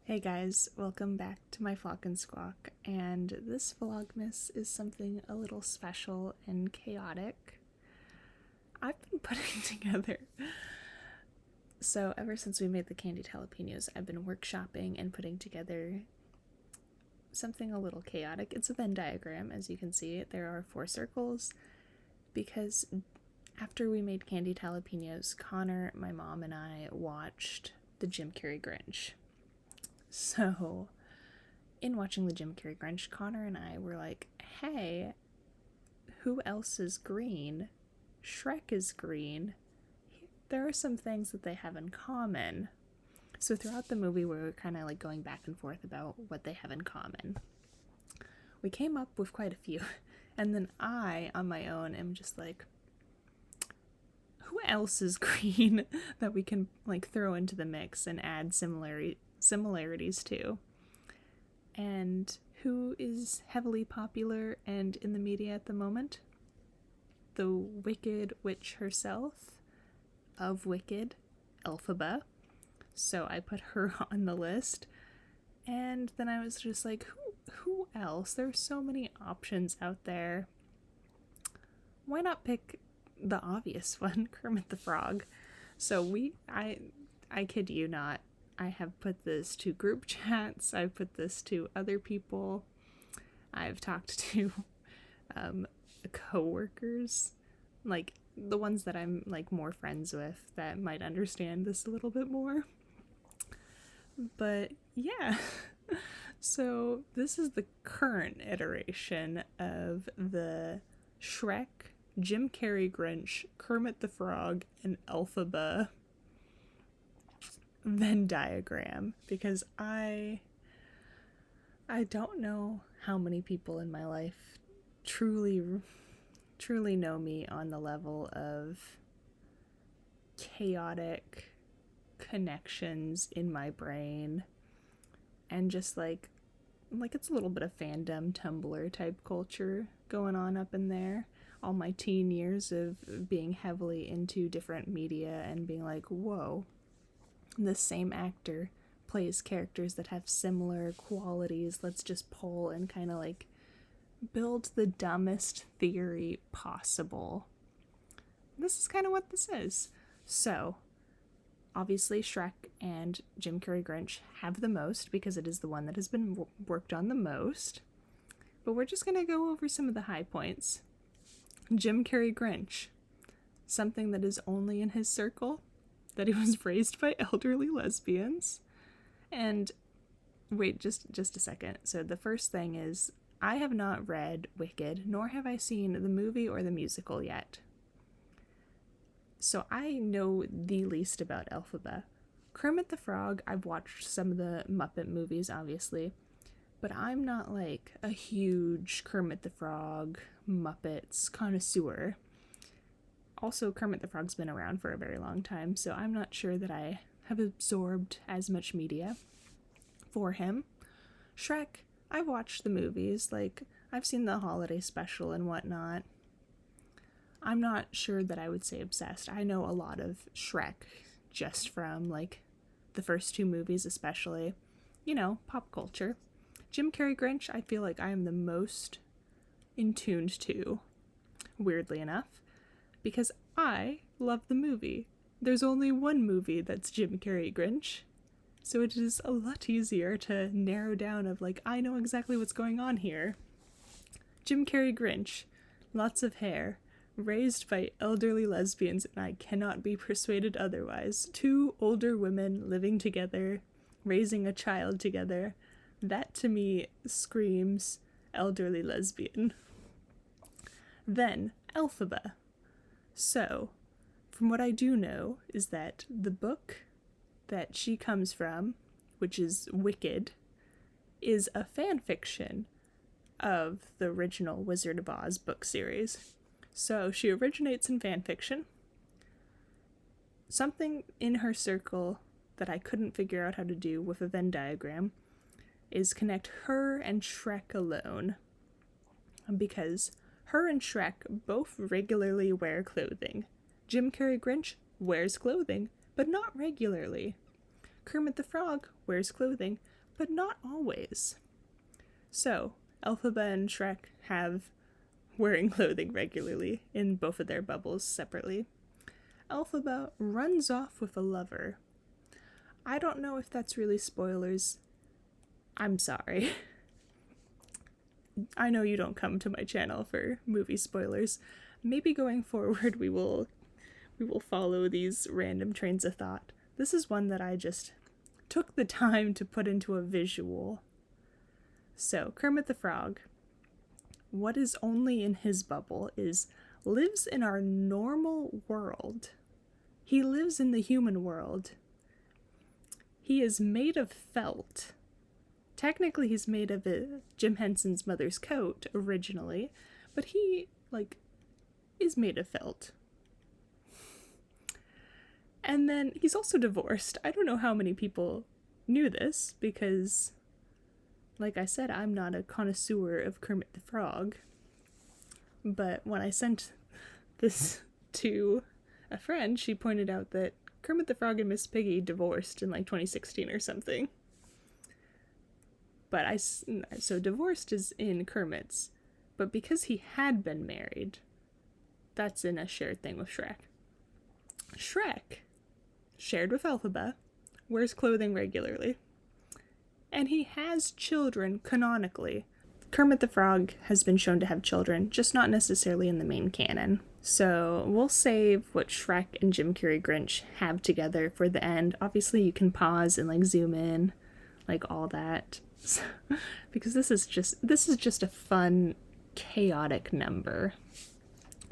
Hey guys, welcome back to my Flock and Squawk, and this Vlogmas is something a little special and chaotic. I've been putting together. So ever since we made the candied jalapenos, I've been workshopping and putting together something a little chaotic. It's a Venn diagram, as you can see. There are 4 circles, because after we made candied jalapenos, Connor, my mom, and I watched the Jim Carrey Grinch. So, in watching the Jim Carrey Grinch, Connor and I were like, hey, who else is green? Shrek is green. There are some things that they have in common. So throughout the movie, we were kind of like going back and forth about what they have in common. We came up with quite a few. And then I, on my own, am just like, who else is green that we can like throw into the mix and add similarities to? And who is heavily popular and in the media at the moment? The Wicked Witch herself, of Wicked, Elphaba. So I put her on the list. And then I was just like, who else? There's so many options out there. Why not pick the obvious one, Kermit the Frog? So I kid you not, I have put this to group chats, I've put this to other people, I've talked to co-workers, like the ones that I'm like more friends with that might understand this a little bit more. But yeah, so this is the current iteration of the Shrek, Jim Carrey Grinch, Kermit the Frog, and Elphaba Venn diagram, because I don't know how many people in my life truly know me on the level of chaotic connections in my brain, and just like it's a little bit of fandom Tumblr type culture going on up in there. All my teen years of being heavily into different media and being like, whoa, the same actor plays characters that have similar qualities. Let's just pull and kind of like build the dumbest theory possible. This is kind of what this is. So, obviously Shrek and Jim Carrey Grinch have the most because it is the one that has been worked on the most. But we're just going to go over some of the high points. Jim Carrey Grinch. Something that is only in his circle. That he was raised by elderly lesbians. And wait, just a second. So the first thing is, I have not read Wicked, nor have I seen the movie or the musical yet. So I know the least about Elphaba. Kermit the Frog, I've watched some of the Muppet movies, obviously, but I'm not like a huge Kermit the Frog, Muppets connoisseur. Also, Kermit the Frog's been around for a very long time, so I'm not sure that I have absorbed as much media for him. Shrek, I've watched the movies, like, I've seen the holiday special and whatnot. I'm not sure that I would say obsessed. I know a lot of Shrek just from, like, the first 2 movies especially. You know, pop culture. Jim Carrey Grinch, I feel like I am the most in tuned to, weirdly enough, because I love the movie. There's only one movie that's Jim Carrey Grinch, so it is a lot easier to narrow down of like, I know exactly what's going on here. Jim Carrey Grinch, lots of hair, raised by elderly lesbians, and I cannot be persuaded otherwise. 2 older women living together, raising a child together. That to me screams elderly lesbian. Then, Elphaba. So, from what I do know is that the book that she comes from, which is Wicked, is a fan fiction of the original Wizard of Oz book series. So she originates in fan fiction. Something in her circle that I couldn't figure out how to do with a Venn diagram is connect her and Shrek alone. Because her and Shrek both regularly wear clothing. Jim Carrey Grinch wears clothing, but not regularly. Kermit the Frog wears clothing, but not always. So, Elphaba and Shrek have wearing clothing regularly in both of their bubbles separately. Elphaba runs off with a lover. I don't know if that's really spoilers. I'm sorry. I know you don't come to my channel for movie spoilers. Maybe going forward we will follow these random trains of thought. This is one that I just took the time to put into a visual. So, Kermit the Frog, what is only in his bubble is lives in our normal world. He lives in the human world. He is made of felt. Technically, he's made of Jim Henson's mother's coat originally, but he, is made of felt. And then he's also divorced. I don't know how many people knew this, because, like I said, I'm not a connoisseur of Kermit the Frog. But when I sent this to a friend, she pointed out that Kermit the Frog and Miss Piggy divorced in 2016 or something. But so divorced is in Kermit's, but because he had been married, that's in a shared thing with Shrek. Shrek, shared with Elphaba, wears clothing regularly, and he has children canonically. Kermit the Frog has been shown to have children, just not necessarily in the main canon. So we'll save what Shrek and Jim Carrey Grinch have together for the end. Obviously you can pause and zoom in, all that. Because this is just a fun, chaotic number.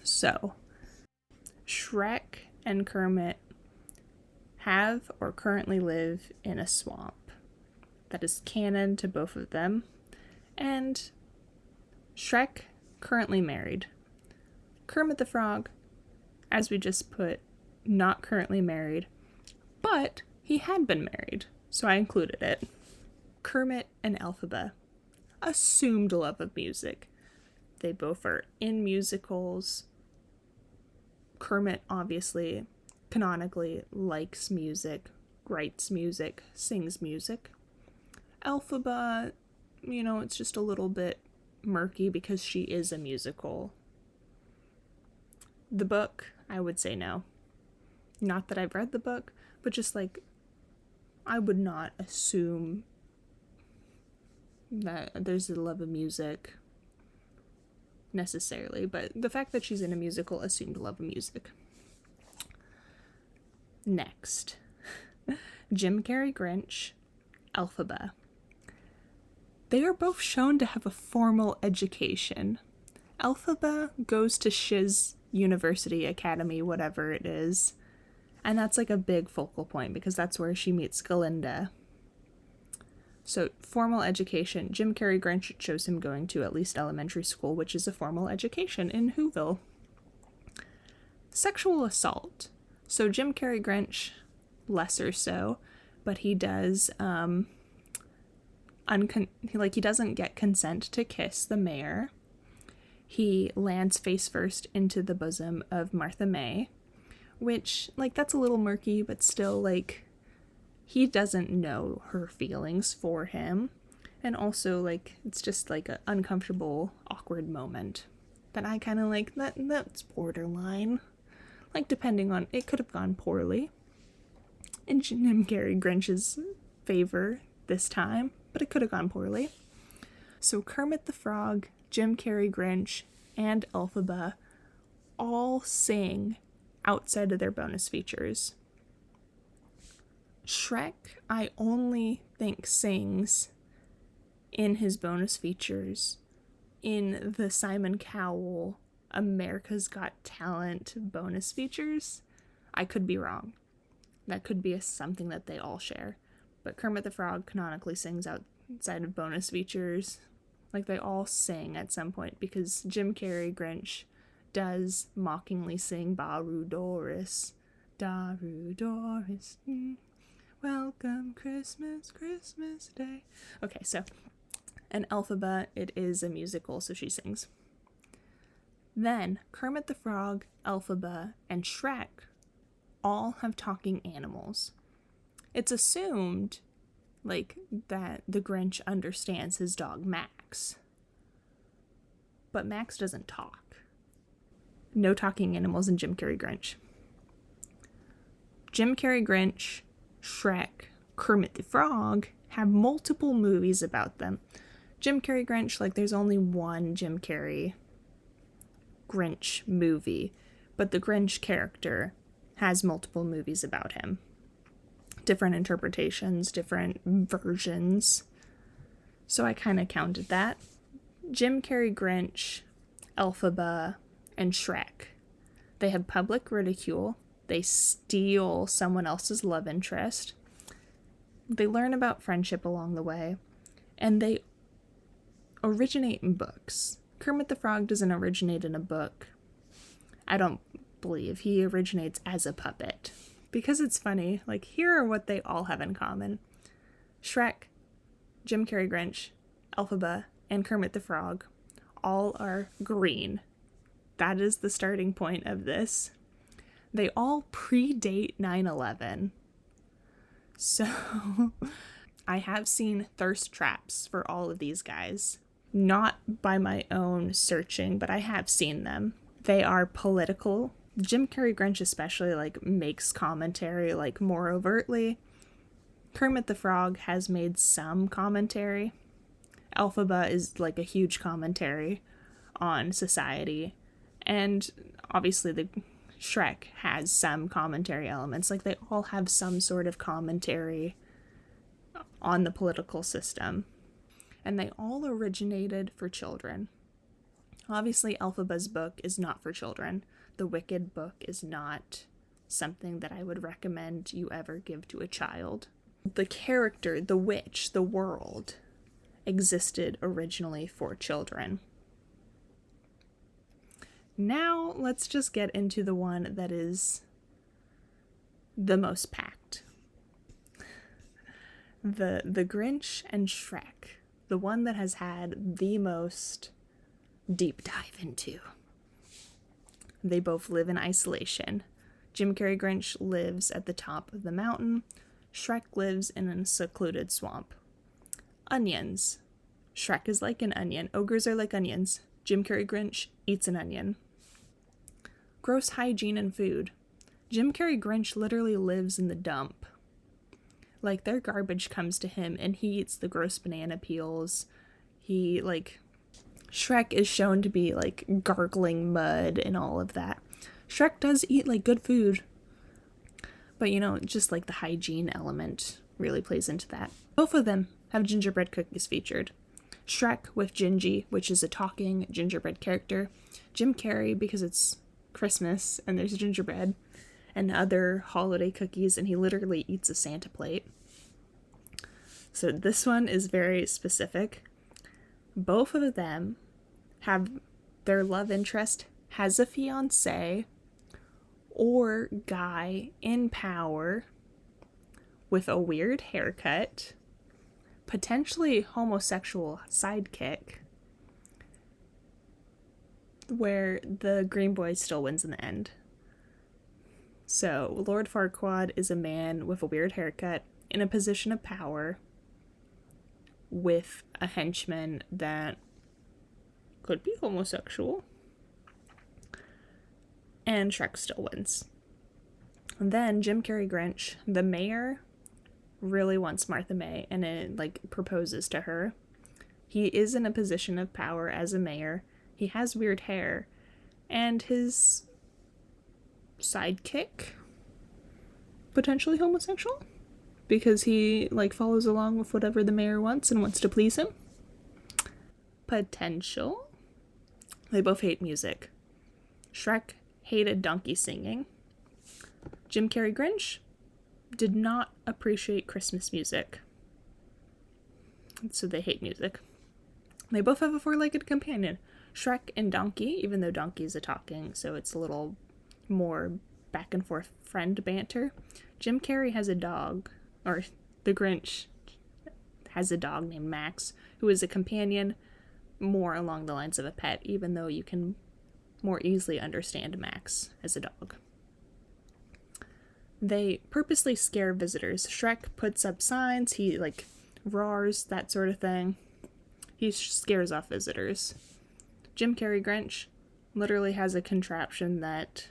So, Shrek and Kermit have or currently live in a swamp. That is canon to both of them. And Shrek, currently married. Kermit the Frog, as we just put, not currently married, but he had been married, so I included it. Kermit and Elphaba, assumed love of music. They both are in musicals. Kermit, obviously, canonically, likes music, writes music, sings music. Elphaba, it's just a little bit murky because she is a musical. The book, I would say no. Not that I've read the book, but just I would not assume that there's a love of music necessarily, but the fact that she's in a musical, assumed love of music. Next, Jim Carrey Grinch, Elphaba. They are both shown to have a formal education. Elphaba goes to Shiz University, Academy, whatever it is, and that's a big focal point because that's where she meets Galinda. So, formal education. Jim Carrey Grinch shows him going to at least elementary school, which is a formal education in Whoville. Sexual assault. So, Jim Carrey Grinch, lesser so, but he does, he doesn't get consent to kiss the mayor. He lands face first into the bosom of Martha May, which, that's a little murky, but still, he doesn't know her feelings for him. And also, it's just, an uncomfortable, awkward moment that I kind of that's borderline. Depending on, it could have gone poorly in Jim Carrey Grinch's favor this time, but it could have gone poorly. So Kermit the Frog, Jim Carrey Grinch, and Elphaba all sing outside of their bonus features. Shrek, I only think sings in his bonus features in the Simon Cowell America's Got Talent bonus features. I could be wrong. That could be something that they all share. But Kermit the Frog canonically sings outside of bonus features. They all sing at some point because Jim Carrey Grinch does mockingly sing Baru Doris. Daru Doris. Welcome Christmas, Christmas Day. Okay, so, and Elphaba, it is a musical, so she sings. Then, Kermit the Frog, Elphaba, and Shrek all have talking animals. It's assumed like that the Grinch understands his dog Max. But Max doesn't talk. No talking animals in Jim Carrey Grinch. Jim Carrey Grinch, Shrek, Kermit the Frog have multiple movies about them. Jim Carrey Grinch, like there's only one Jim Carrey Grinch movie, but the Grinch character has multiple movies about him. Different interpretations, different versions. So I kind of counted that. Jim Carrey Grinch, Elphaba, and Shrek. They have public ridicule. They steal someone else's love interest. They learn about friendship along the way. And they originate in books. Kermit the Frog doesn't originate in a book. I don't believe he originates as a puppet. Because it's funny, like, here are what they all have in common. Shrek, Jim Carrey Grinch, Elphaba, and Kermit the Frog all are green. That is the starting point of this. They all predate 9/11. So, I have seen thirst traps for all of these guys. Not by my own searching, but I have seen them. They are political. Jim Carrey Grinch especially, like, makes commentary, like, more overtly. Kermit the Frog has made some commentary. Elphaba is, like, a huge commentary on society. And obviously the Shrek has some commentary elements. Like, they all have some sort of commentary on the political system. And they all originated for children. Obviously, Elphaba's book is not for children. The Wicked book is not something that I would recommend you ever give to a child. The character, the witch, the world existed originally for children. Now, let's just get into the one that is the most packed. The Grinch and Shrek. The one that has had the most deep dive into. They both live in isolation. Jim Carrey Grinch lives at the top of the mountain. Shrek lives in a secluded swamp. Onions. Shrek is like an onion. Ogres are like onions. Jim Carrey Grinch eats an onion. Gross hygiene and food. Jim Carrey Grinch literally lives in the dump. Like, their garbage comes to him and he eats the gross banana peels. Shrek is shown to be, like, gargling mud and all of that. Shrek does eat, like, good food. But, you know, just, like, the hygiene element really plays into that. Both of them have gingerbread cookies featured. Shrek with Gingy, which is a talking gingerbread character. Jim Carrey, because it's Christmas and there's gingerbread and other holiday cookies, and he literally eats a Santa plate. So this one is very specific. Both of them have their love interest has a fiancé or guy in power with a weird haircut, potentially homosexual sidekick, where the Green Boy still wins in the end. So Lord Farquaad is a man with a weird haircut in a position of power with a henchman that could be homosexual. And Shrek still wins. And then Jim Carrey Grinch, the mayor really wants Martha May and it, like, proposes to her. He is in a position of power as a mayor. He has weird hair. And his sidekick, potentially homosexual, because he, like, follows along with whatever the mayor wants and wants to please him. Potential. They both hate music. Shrek hated donkey singing. Jim Carrey Grinch did not appreciate Christmas music. So they hate music. They both have a four-legged companion. Shrek and Donkey, even though Donkey is a talking, so it's a little more back and forth friend banter. Jim Carrey has a dog, or the Grinch has a dog named Max, who is a companion more along the lines of a pet, even though you can more easily understand Max as a dog. they purposely scare visitors. Shrek puts up signs, he like roars, that sort of thing. He scares off visitors. Jim Carrey Grinch literally has a contraption that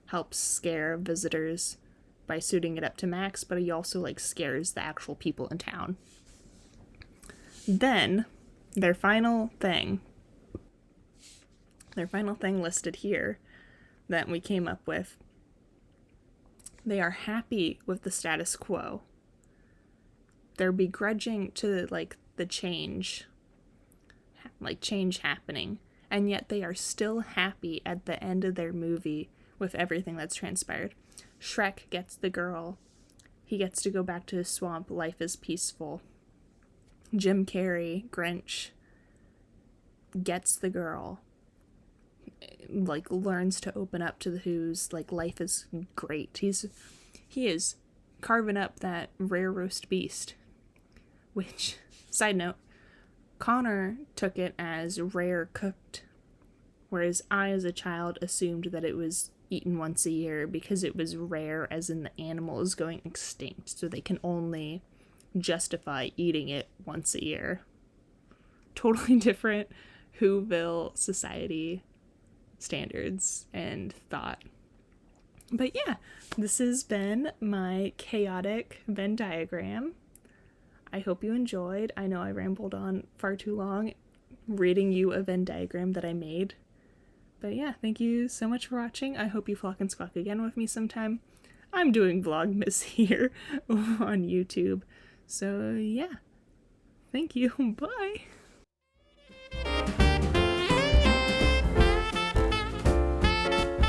helps scare visitors by suiting it up to max, but he also like scares the actual people in town. Then their final thing listed here that we came up with, they are happy with the status quo. They're begrudging to like the change happening, and yet they are still happy at the end of their movie with everything that's transpired. Shrek gets the girl. He gets to go back to his swamp. Life is peaceful. Jim Carrey, Grinch, gets the girl. Like, learns to open up to the Who's. Like, life is great. He is carving up that rare roast beast. Which, side note, Connor took it as rare cooked, whereas I, as a child, assumed that it was eaten once a year because it was rare, as in the animal is going extinct, so they can only justify eating it once a year. Totally different Whoville society standards and thought. But yeah, this has been my chaotic Venn diagram. I hope you enjoyed. I know I rambled on far too long reading you a Venn diagram that I made. But yeah, thank you so much for watching. I hope you flock and squawk again with me sometime. I'm doing Vlogmas here on YouTube. So yeah, thank you. Bye.